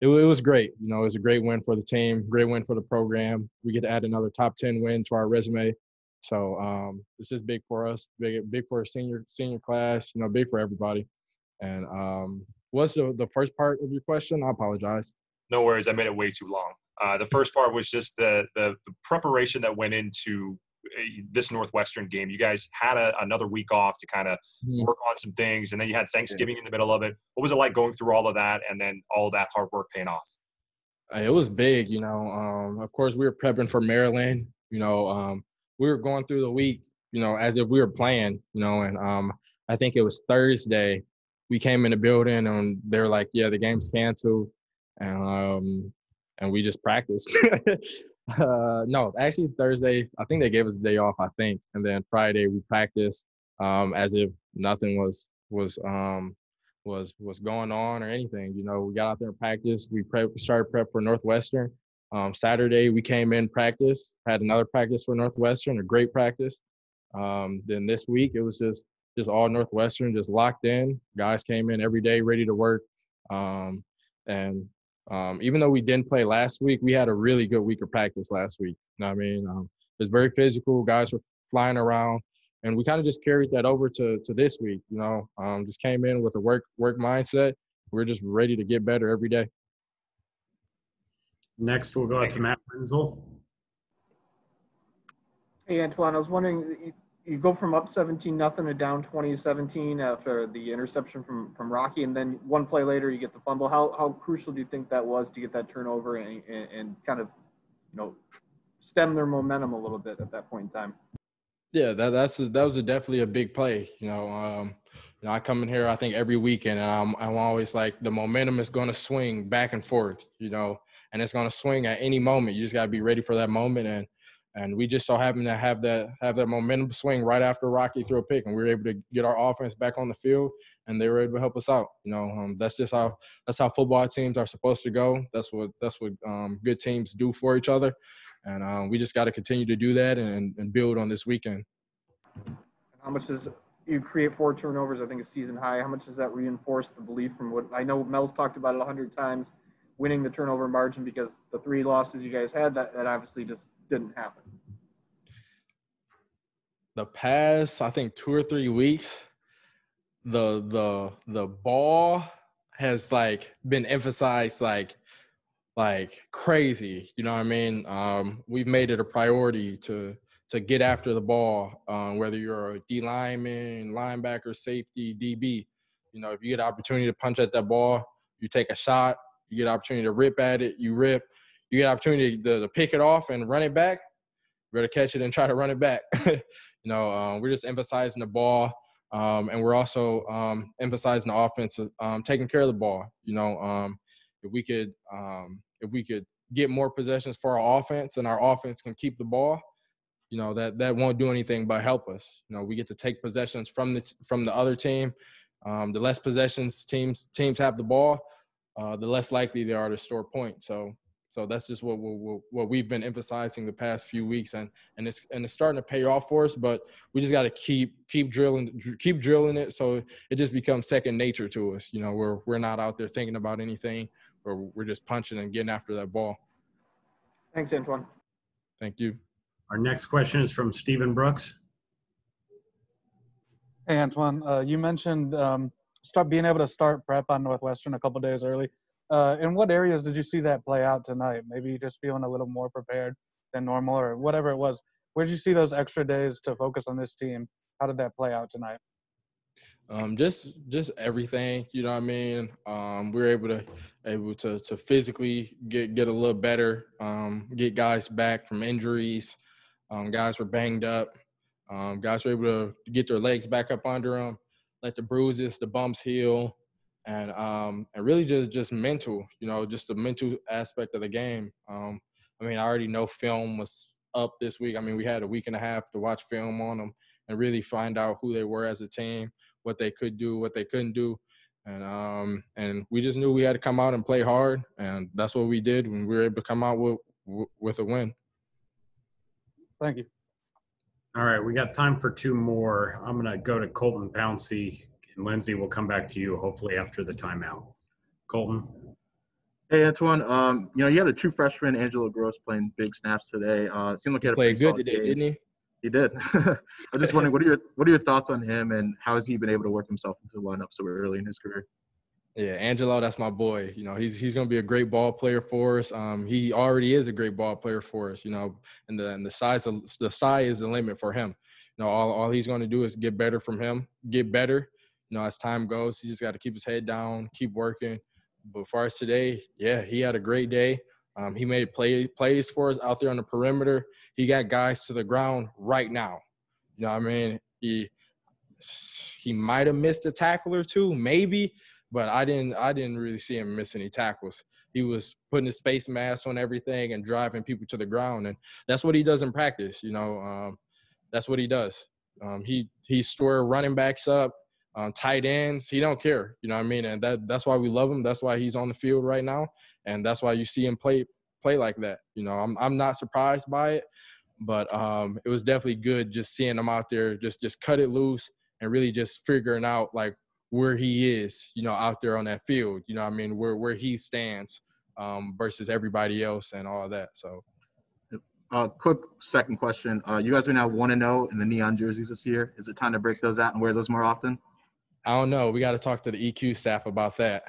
it was great. You know, it was a great win for the team, great win for the program. We get to add another top 10 win to our resume. So it's just big for us, big for our senior class. You know, big for everybody. And what's the first part of your question? I apologize. No worries. I made it way too long. The first part was just the preparation that went into this Northwestern game. You guys had another week off to kind of work on some things, and then you had Thanksgiving in the middle of it. What was it like going through all of that and then all that hard work paying off? It was big, you know. Of course, we were prepping for Maryland. You know, we were going through the week, you know, as if we were playing, you know. And I think it was Thursday. We came in the building and they were like, "Yeah, the game's canceled," and we just practiced. No, actually Thursday. I think they gave us a day off. I think, and then Friday we practiced as if nothing was going on or anything. You know, we got out there and practiced. We started prep for Northwestern. Saturday we came in practice, had another practice for Northwestern, a great practice. Then this week it was just all Northwestern, just locked in. Guys came in every day ready to work. And even though we didn't play last week, we had a really good week of practice last week. You know what I mean? It was very physical. Guys were flying around. And we kind of just carried that over to this week, you know. Just came in with a work mindset. We're just ready to get better every day. Next, we'll go out to Matt Wenzel. Hey, Antoine, I was wondering, you go from up 17-0 to down 20-17 after the interception from Rocky, and then one play later you get the fumble. How crucial do you think that was to get that turnover and kind of, you know, stem their momentum a little bit at that point in time? Yeah, that was definitely a big play. You know, I come in here I think every weekend, and I'm always like, the momentum is going to swing back and forth. You know, and it's going to swing at any moment. You just got to be ready for that moment, and we just so happen to have that momentum swing right after Rocky threw a pick, and we were able to get our offense back on the field, and they were able to help us out. You know, that's how football teams are supposed to go. That's what good teams do for each other. And we just got to continue to do that and build on this weekend. How much does you create 4 turnovers? I think a season high. How much does that reinforce the belief from what I know Mel's talked about it 100 times, winning the turnover margin, because the 3 losses you guys had, that obviously just didn't happen. The past, I think 2 or 3 weeks, the ball has like been emphasized like crazy. You know what I mean? We've made it a priority to get after the ball, whether you're a D lineman, linebacker, safety, DB. You know, if you get an opportunity to punch at that ball, you take a shot. You get an opportunity to rip at it, you rip. You get an opportunity to pick it off and run it back, you better catch it and try to run it back. You know, we're just emphasizing the ball, and we're also emphasizing the offense, taking care of the ball. You know, if we could get more possessions for our offense and our offense can keep the ball, you know, that won't do anything but help us. You know, we get to take possessions from the other team. The less possessions teams have the ball, the less likely they are to score points. So that's just what we've been emphasizing the past few weeks, and it's starting to pay off for us. But we just got to keep drilling it, so it just becomes second nature to us. You know, we're not out there thinking about anything, or we're just punching and getting after that ball. Thanks, Antoine. Thank you. Our next question is from Stephen Brooks. Hey, Antoine, you mentioned being able to start prep on Northwestern a couple days early. In what areas did you see that play out tonight? Maybe just feeling a little more prepared than normal, or whatever it was. Where did you see those extra days to focus on this team? How did that play out tonight? Just everything, you know what I mean? We were able to physically get a little better, get guys back from injuries. Guys were banged up. Guys were able to get their legs back up under them, let the bruises, the bumps heal, and really just mental, you know, just the mental aspect of the game. I mean, I already know film was up this week. I mean, we had a week and a half to watch film on them and really find out who they were as a team, what they could do, what they couldn't do. And we just knew we had to come out and play hard, and that's what we did when we were able to come out with a win. Thank you. All right, we got time for 2 more. I'm going to go to Colton Pouncey. And Lindsay, will come back to you hopefully after the timeout. Colton. Hey, Antoine. You had a true freshman, Angelo Gross, playing big snaps today. It seemed like he had a pretty Played good solid today, game. didn't he? He did. I'm just wondering, what are your thoughts on him, and how has he been able to work himself into the lineup so early in his career? Yeah, Angelo, that's my boy. He's going to be a great ball player for us. He already is a great ball player for us. And the sky is the limit for him. All he's going to do is get better from him, get better. As time goes, he just got to keep his head down, keep working. But for us today, yeah, he had a great day. He made plays for us out there on the perimeter. He got guys to the ground right now. You know what I mean? He might have missed a tackle or two, maybe, but I didn't really see him miss any tackles. He was putting his face mask on everything and driving people to the ground, and that's what he does in practice. That's what he does. He store running backs up, tight ends. He don't care. You know what I mean? And that's why we love him. That's why he's on the field right now, and that's why you see him play like that. I'm not surprised by it, but it was definitely good just seeing him out there, just cut it loose and really just figuring out like where he is, out there on that field. You know what I mean? Where he stands versus everybody else and all that. So. Quick second question. You guys are now 1-0 in the neon jerseys this year. Is it time to break those out and wear those more often? I don't know. We got to talk to the EQ staff about that.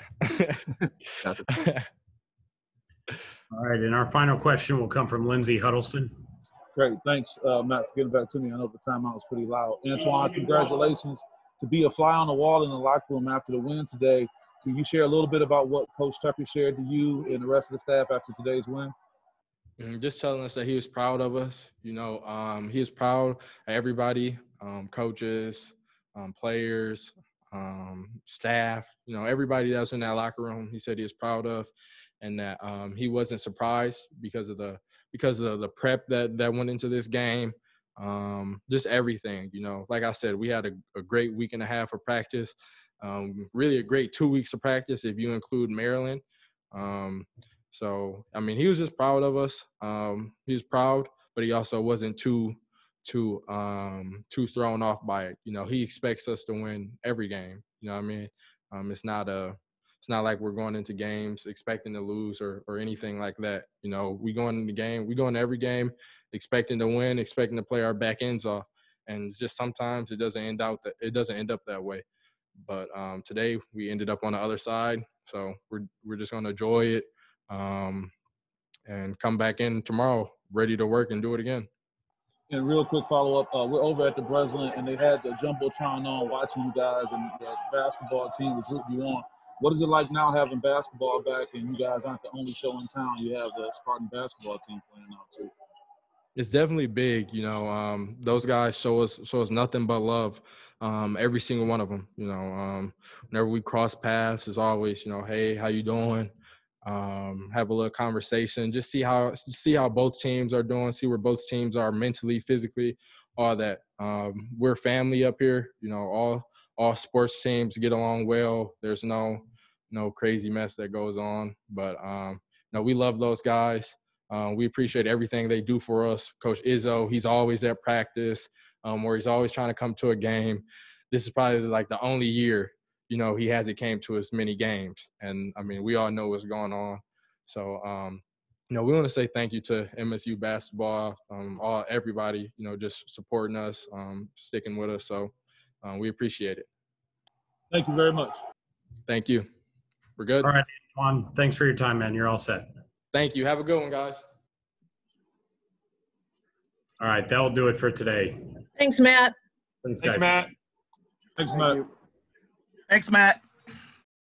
All right, and our final question will come from Lindsay Huddleston. Great. Thanks, Matt, for getting back to me. I know the timeout was pretty loud. Antoine, congratulations. To be a fly on the wall in the locker room after the win today, can you share a little bit about what Coach Tucker shared to you and the rest of the staff after today's win? Just telling us that he was proud of us. He was proud of everybody, coaches, players, staff, everybody that was in that locker room. He said he was proud of, and that he wasn't surprised because of the prep that went into this game. Just everything, like I said, we had a great week and a half of practice, really a great 2 weeks of practice if you include Maryland. So, I mean, he was just proud of us. He was proud, but he also wasn't too thrown off by it. He expects us to win every game. You know what I mean? It's not like we're going into games expecting to lose or anything like that. We go into every game expecting to win, expecting to play our back ends off. And it's just sometimes it doesn't end up that way. But today we ended up on the other side. So we're just going to enjoy it. And come back in tomorrow ready to work and do it again. And real quick follow-up, we're over at the Breslin, and they had the Jumbotron on watching you guys, and the basketball team was rooting you on. What is it like now having basketball back, and you guys aren't the only show in town? You have the Spartan basketball team playing now too. It's definitely big. Those guys show us nothing but love. Every single one of them. Whenever we cross paths, it's always, hey, how you doing? Have a little conversation, just see how both teams are doing, see where both teams are mentally, physically, all that. We're family up here, all sports teams get along well. There's no crazy mess that goes on, but we love those guys. We appreciate everything they do for us. Coach Izzo, he's always at practice, where he's always trying to come to a game. This is probably like the only year he hasn't came to as many games. And, I mean, we all know what's going on. So, we want to say thank you to MSU basketball, everybody, just supporting us, sticking with us. So we appreciate it. Thank you very much. Thank you. We're good. All right, Antoine, thanks for your time, man. You're all set. Thank you. Have a good one, guys. All right, that'll do it for today. Thanks, Matt. Thanks, guys. Thanks, Matt. Thanks, Matt.